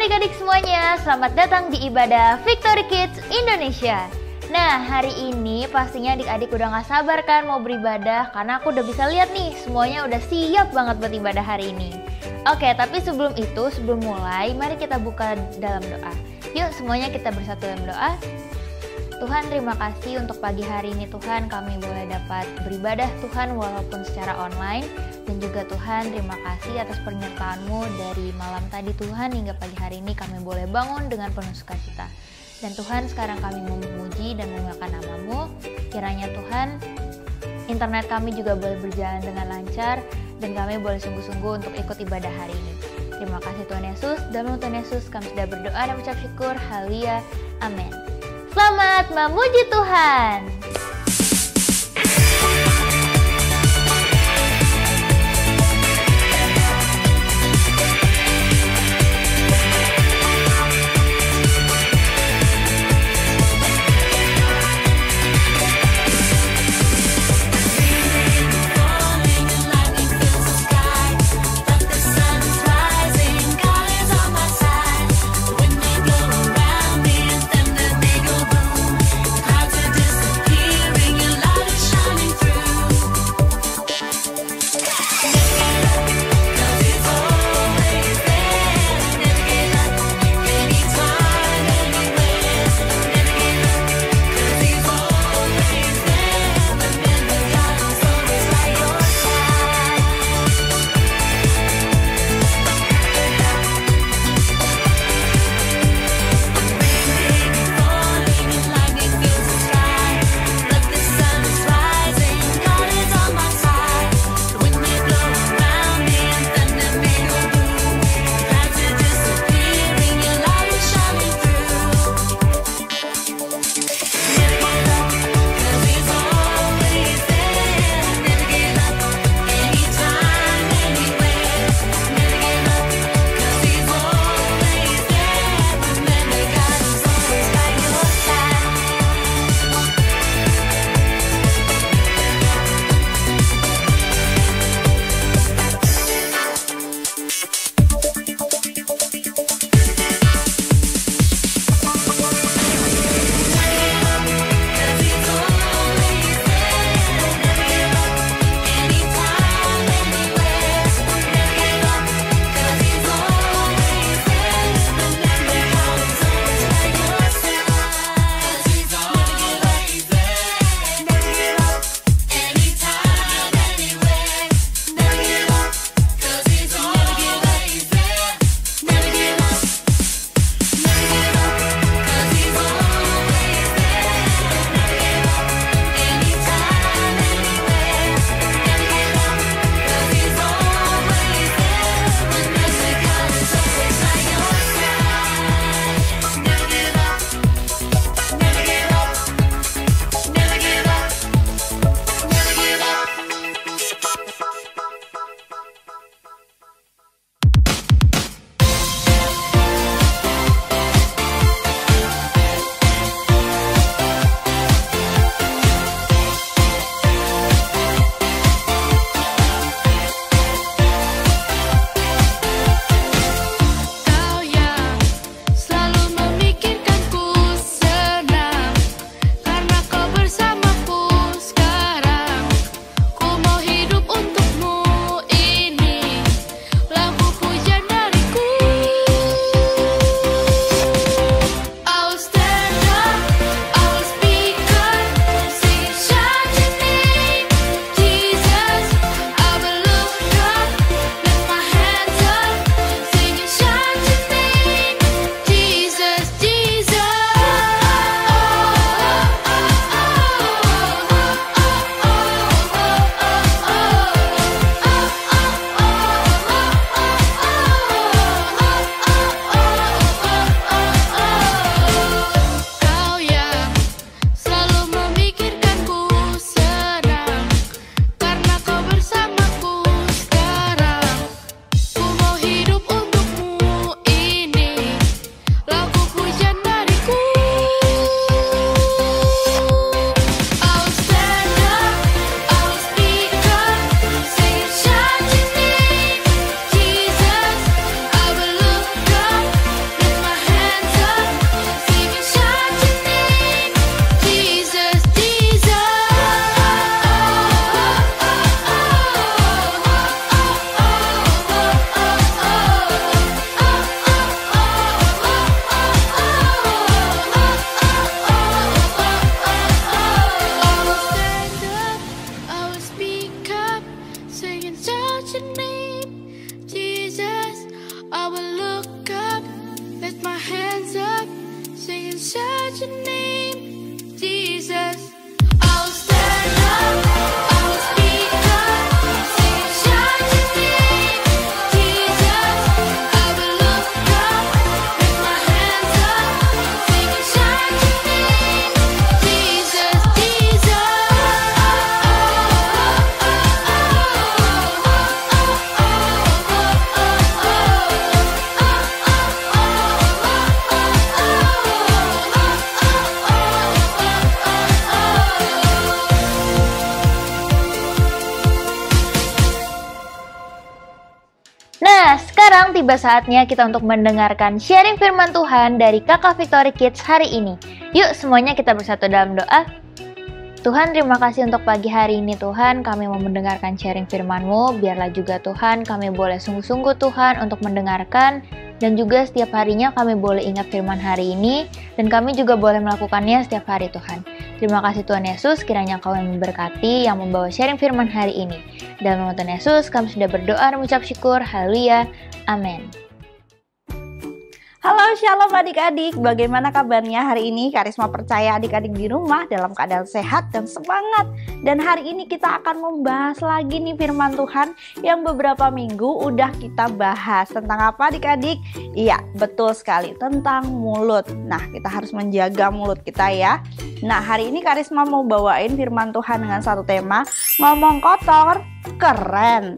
adik-adik semuanya, selamat datang di ibadah Victory Kids Indonesia. Nah, hari ini pastinya adik-adik udah gak sabar kan mau beribadah, karena aku udah bisa lihat nih semuanya udah siap banget buat ibadah hari ini. Oke, tapi sebelum mulai, mari kita buka dalam doa. Yuk semuanya kita bersatu dalam doa. Tuhan, terima kasih untuk pagi hari ini Tuhan, kami boleh dapat beribadah Tuhan walaupun secara online. Dan juga Tuhan, terima kasih atas penyertaan-Mu dari malam tadi Tuhan hingga pagi hari ini kami boleh bangun dengan penuh sukacita. Dan Tuhan, sekarang kami mau memuji dan memuliakan nama-Mu. Kiranya Tuhan, internet kami juga boleh berjalan dengan lancar dan kami boleh sungguh-sungguh untuk ikut ibadah hari ini. Terima kasih Tuhan Yesus, dalam nama Tuhan Yesus kami sudah berdoa dan mengucap syukur. Haleluya, amin. Selamat memuji Tuhan. tiba saatnya kita untuk mendengarkan sharing firman Tuhan dari Kakak Victory Kids hari ini. Yuk semuanya kita bersatu dalam doa. Tuhan, terima kasih untuk pagi hari ini Tuhan, kami mau mendengarkan sharing firman-Mu. Biarlah juga Tuhan kami boleh sungguh-sungguh Tuhan untuk mendengarkan, dan juga setiap harinya kami boleh ingat firman hari ini, dan kami juga boleh melakukannya setiap hari Tuhan. Terima kasih Tuhan Yesus, kiranya Kau yang memberkati yang membawa sharing firman hari ini. Dalam nama Tuhan Yesus, kami sudah berdoa dan mengucap syukur. Haleluya. Amin. Halo Shalom adik-adik, bagaimana kabarnya hari ini? Karisma percaya adik-adik di rumah dalam keadaan sehat dan semangat. Dan hari ini kita akan membahas lagi nih firman Tuhan yang beberapa minggu udah kita bahas. Tentang apa adik-adik? Iya, betul sekali, tentang mulut. Nah, kita harus menjaga mulut kita ya. Nah, hari ini Karisma mau bawain firman Tuhan dengan satu tema, ngomong kotor, keren.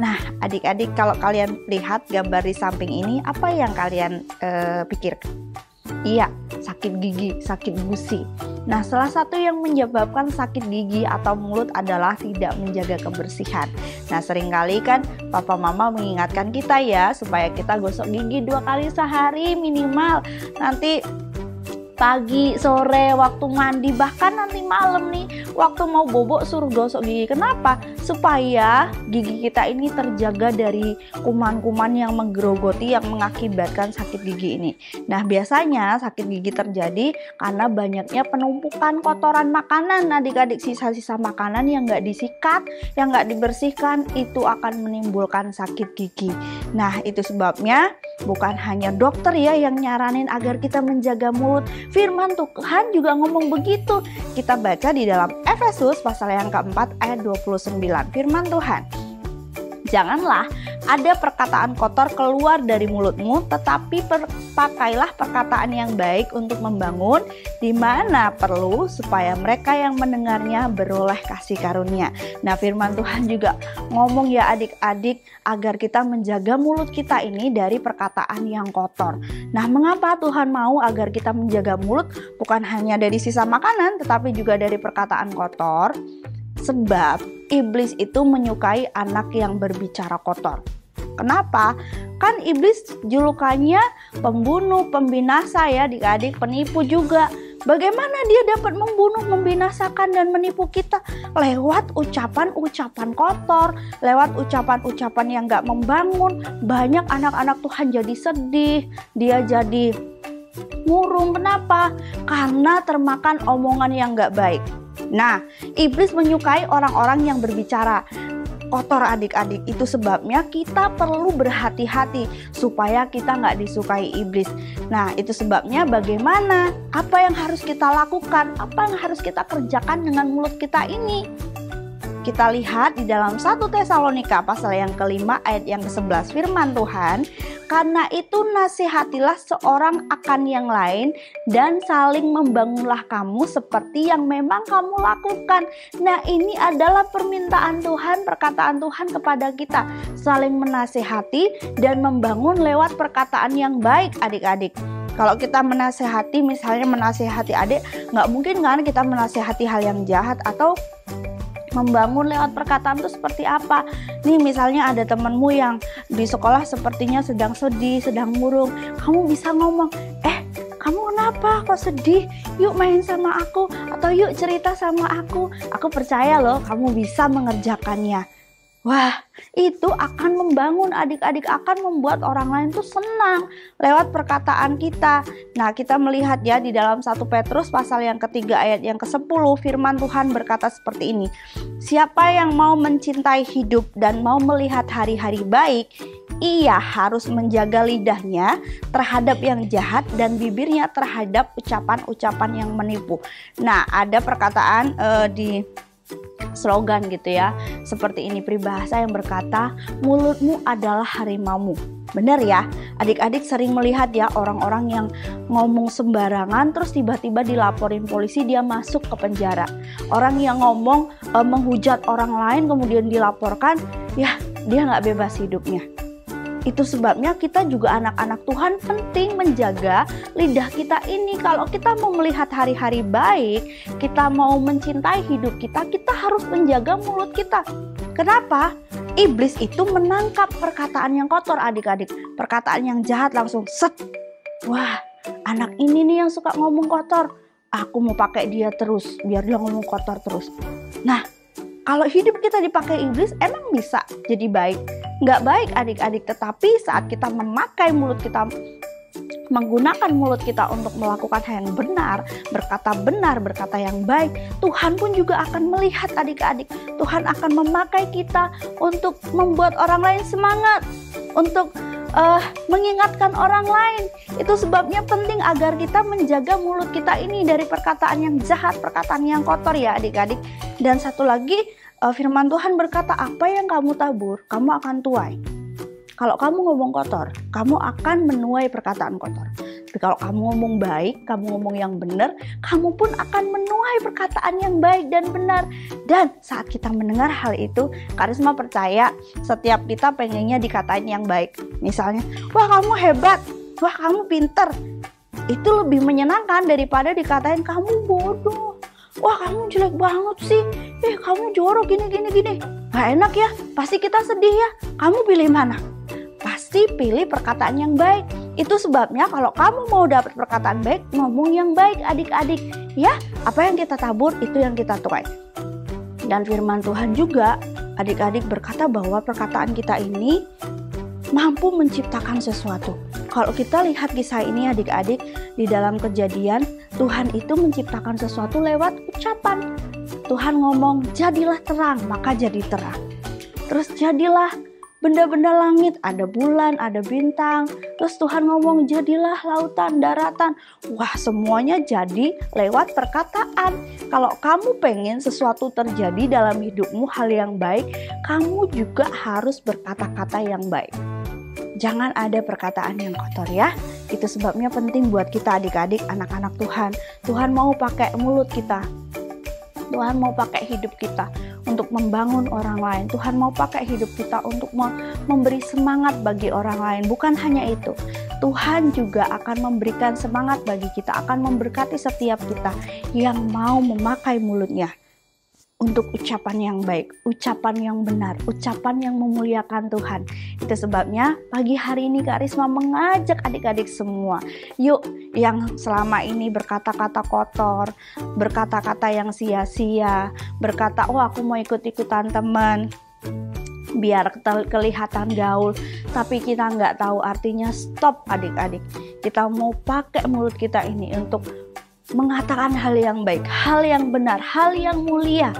Nah, adik-adik, kalau kalian lihat gambar di samping ini, apa yang kalian pikirkan? Iya, sakit gigi, sakit gusi. Nah, salah satu yang menyebabkan sakit gigi atau mulut adalah tidak menjaga kebersihan. Nah, seringkali kan papa mama mengingatkan kita ya, supaya kita gosok gigi 2 kali sehari minimal. Nanti pagi, sore, waktu mandi, bahkan nanti malam nih, waktu mau bobok suruh gosok gigi. Kenapa? Supaya gigi kita ini terjaga dari kuman-kuman yang menggerogoti yang mengakibatkan sakit gigi ini. Nah, biasanya sakit gigi terjadi karena banyaknya penumpukan kotoran makanan. Adik-adik, sisa-sisa makanan yang nggak disikat, yang nggak dibersihkan, itu akan menimbulkan sakit gigi. Nah, itu sebabnya bukan hanya dokter ya yang nyaranin agar kita menjaga mulut. Firman Tuhan juga ngomong begitu. Kita baca di dalam Efesus pasal yang keempat ayat 29. Firman Tuhan, janganlah ada perkataan kotor keluar dari mulutmu, tetapi pakailah perkataan yang baik untuk membangun di mana perlu, supaya mereka yang mendengarnya beroleh kasih karunia. Nah, firman Tuhan juga ngomong ya adik-adik, agar kita menjaga mulut kita ini dari perkataan yang kotor. Nah, mengapa Tuhan mau agar kita menjaga mulut bukan hanya dari sisa makanan, tetapi juga dari perkataan kotor? Sebab iblis itu menyukai anak yang berbicara kotor. Kenapa? Kan iblis julukannya pembunuh, pembinasa ya adik-adik, penipu juga. Bagaimana dia dapat membunuh, membinasakan, dan menipu kita? Lewat ucapan-ucapan kotor, lewat ucapan-ucapan yang gak membangun. Banyak anak-anak Tuhan jadi sedih, dia jadi murung. Kenapa? Karena termakan omongan yang gak baik. Nah, iblis menyukai orang-orang yang berbicara kotor adik-adik. Itu sebabnya kita perlu berhati-hati supaya kita nggak disukai iblis. Nah, itu sebabnya bagaimana? Apa yang harus kita lakukan? Apa yang harus kita kerjakan dengan mulut kita ini? Kita lihat di dalam 1 Tesalonika pasal yang kelima ayat yang ke-11 firman Tuhan, karena itu nasihatilah seorang akan yang lain dan saling membangunlah kamu seperti yang memang kamu lakukan. Nah, ini adalah permintaan Tuhan, perkataan Tuhan kepada kita, saling menasihati dan membangun lewat perkataan yang baik adik-adik. Kalau kita menasihati, misalnya menasihati adik, nggak mungkin kan kita menasihati hal yang jahat. Atau membangun lewat perkataan itu seperti apa? Nih, misalnya ada temenmu yang di sekolah sepertinya sedang sedih, sedang murung. Kamu bisa ngomong, kamu kenapa kok sedih? Yuk main sama aku, atau yuk cerita sama aku. Aku percaya loh kamu bisa mengerjakannya. Wah, itu akan membangun adik-adik, akan membuat orang lain tuh senang lewat perkataan kita. Nah, kita melihat ya di dalam 1 Petrus pasal yang ketiga ayat yang ke-10, firman Tuhan berkata seperti ini. Siapa yang mau mencintai hidup dan mau melihat hari-hari baik, ia harus menjaga lidahnya terhadap yang jahat dan bibirnya terhadap ucapan-ucapan yang menipu. Nah, ada perkataan di slogan gitu ya, seperti ini, peribahasa yang berkata, mulutmu adalah harimaumu. Benar ya, adik-adik sering melihat ya orang-orang yang ngomong sembarangan terus tiba-tiba dilaporin polisi, dia masuk ke penjara. Orang yang ngomong menghujat orang lain kemudian dilaporkan, ya dia nggak bebas hidupnya. Itu sebabnya kita juga anak-anak Tuhan penting menjaga lidah kita ini. Kalau kita mau melihat hari-hari baik, kita mau mencintai hidup kita, kita harus menjaga mulut kita. Kenapa? Iblis itu menangkap perkataan yang kotor adik-adik. Perkataan yang jahat langsung set. Wah, anak ini nih yang suka ngomong kotor. Aku mau pakai dia terus, biar dia ngomong kotor terus. Nah, kalau hidup kita dipakai iblis, emang bisa jadi baik? Nggak baik adik-adik, tetapi saat kita memakai mulut kita, menggunakan mulut kita untuk melakukan hal yang benar, berkata yang baik, Tuhan pun juga akan melihat adik-adik. Tuhan akan memakai kita untuk membuat orang lain semangat, untuk mengingatkan orang lain. Itu sebabnya penting agar kita menjaga mulut kita ini dari perkataan yang jahat, perkataan yang kotor ya adik-adik. Dan satu lagi, firman Tuhan berkata, apa yang kamu tabur, kamu akan tuai. Kalau kamu ngomong kotor, kamu akan menuai perkataan kotor. Tapi kalau kamu ngomong baik, kamu ngomong yang benar, kamu pun akan menuai perkataan yang baik dan benar. Dan saat kita mendengar hal itu, Karisma percaya setiap kita pengennya dikatain yang baik. Misalnya, wah kamu hebat, wah kamu pinter. Itu lebih menyenangkan daripada dikatain kamu bodoh. Wah kamu jelek banget sih, kamu jorok gini. Gak enak ya, pasti kita sedih ya. Kamu pilih mana? Pasti pilih perkataan yang baik. Itu sebabnya kalau kamu mau dapat perkataan baik, ngomong yang baik adik-adik. Ya, apa yang kita tabur itu yang kita tuai. Dan firman Tuhan juga adik-adik berkata bahwa perkataan kita ini mampu menciptakan sesuatu. Kalau kita lihat kisah ini adik-adik, di dalam Kejadian, Tuhan itu menciptakan sesuatu lewat ucapan. Tuhan ngomong, jadilah terang, maka jadi terang. Terus jadilah benda-benda langit, ada bulan, ada bintang. Terus Tuhan ngomong, jadilah lautan, daratan. Wah, semuanya jadi lewat perkataan. Kalau kamu pengen sesuatu terjadi dalam hidupmu, hal yang baik, kamu juga harus berkata-kata yang baik. Jangan ada perkataan yang kotor ya. Itu sebabnya penting buat kita adik-adik, anak-anak Tuhan. Tuhan mau pakai mulut kita. Tuhan mau pakai hidup kita untuk membangun orang lain. Tuhan mau pakai hidup kita untuk memberi semangat bagi orang lain. Bukan hanya itu, Tuhan juga akan memberikan semangat bagi kita, akan memberkati setiap kita yang mau memakai mulutnya untuk ucapan yang baik, ucapan yang benar, ucapan yang memuliakan Tuhan. Itu sebabnya pagi hari ini Kak Risma mengajak adik-adik semua, yuk yang selama ini berkata-kata kotor, berkata-kata yang sia-sia, berkata, oh aku mau ikut-ikutan teman, biar kelihatan gaul, tapi kita nggak tahu artinya. Stop adik-adik, kita mau pakai mulut kita ini untuk mengatakan hal yang baik, hal yang benar, hal yang mulia,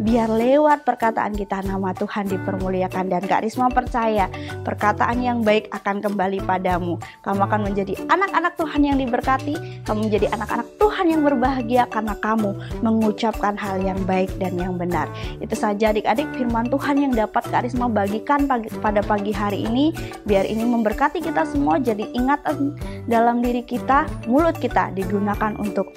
biar lewat perkataan kita nama Tuhan dipermuliakan. Dan Kak Risma percaya perkataan yang baik akan kembali padamu. Kamu akan menjadi anak-anak Tuhan yang diberkati, kamu menjadi anak-anak Tuhan yang berbahagia karena kamu mengucapkan hal yang baik dan yang benar. Itu saja adik-adik firman Tuhan yang dapat Kak Risma bagikan pada pagi hari ini. Biar ini memberkati kita semua, jadi ingatan dalam diri kita, mulut kita digunakan untuk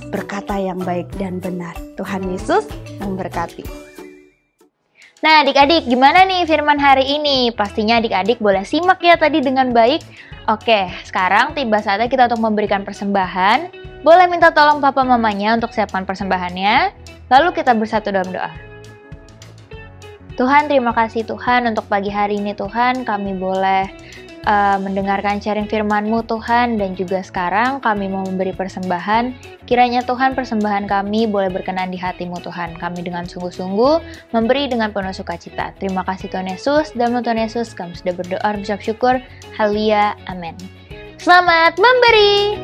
berkata yang baik dan benar. Tuhan Yesus memberkati. Nah adik-adik, gimana nih firman hari ini? Pastinya adik-adik boleh simak ya tadi dengan baik. Oke, sekarang tiba saatnya kita untuk memberikan persembahan. Boleh minta tolong papa mamanya untuk siapkan persembahannya. Lalu kita bersatu dalam doa. Tuhan, terima kasih Tuhan untuk pagi hari ini Tuhan. Kami boleh mendengarkan sharing firman-Mu Tuhan, dan juga sekarang kami mau memberi persembahan. Kiranya Tuhan persembahan kami boleh berkenan di hati-Mu Tuhan. Kami dengan sungguh-sungguh memberi dengan penuh sukacita. Terima kasih Tuhan Yesus, dalam Tuhan Yesus kami sudah berdoa dan mengucap syukur. Haleluya, amin. Selamat memberi.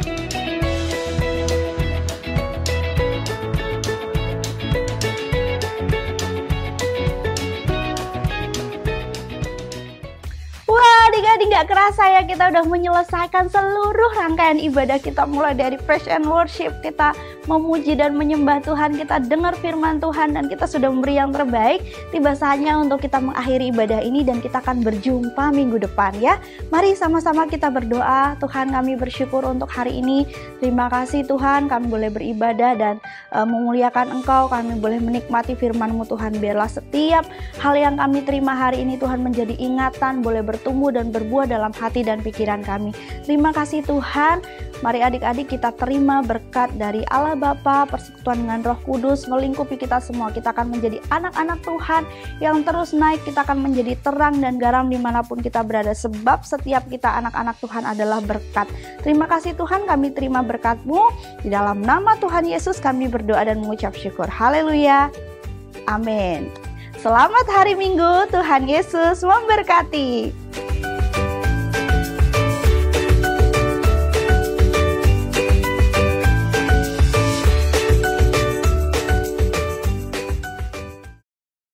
Adik-adik gak kerasa ya kita udah menyelesaikan seluruh rangkaian ibadah kita, mulai dari praise and worship, kita memuji dan menyembah Tuhan, kita dengar firman Tuhan, dan kita sudah memberi yang terbaik. Tiba saatnya untuk kita mengakhiri ibadah ini dan kita akan berjumpa minggu depan ya. Mari sama-sama kita berdoa. Tuhan, kami bersyukur untuk hari ini. Terima kasih Tuhan, kami boleh beribadah dan memuliakan Engkau. Kami boleh menikmati firman-Mu Tuhan. Biarlah setiap hal yang kami terima hari ini Tuhan menjadi ingatan, boleh bertumbuh dan berbuah dalam hati dan pikiran kami. Terima kasih Tuhan. Mari adik-adik kita terima berkat dari Allah Bapa, persekutuan dengan Roh Kudus melingkupi kita semua. Kita akan menjadi anak-anak Tuhan yang terus naik. Kita akan menjadi terang dan garam dimanapun kita berada, sebab setiap kita anak-anak Tuhan adalah berkat. Terima kasih Tuhan, kami terima berkat-Mu. Di dalam nama Tuhan Yesus kami berdoa dan mengucap syukur. Haleluya. Amin. Selamat hari Minggu, Tuhan Yesus memberkati.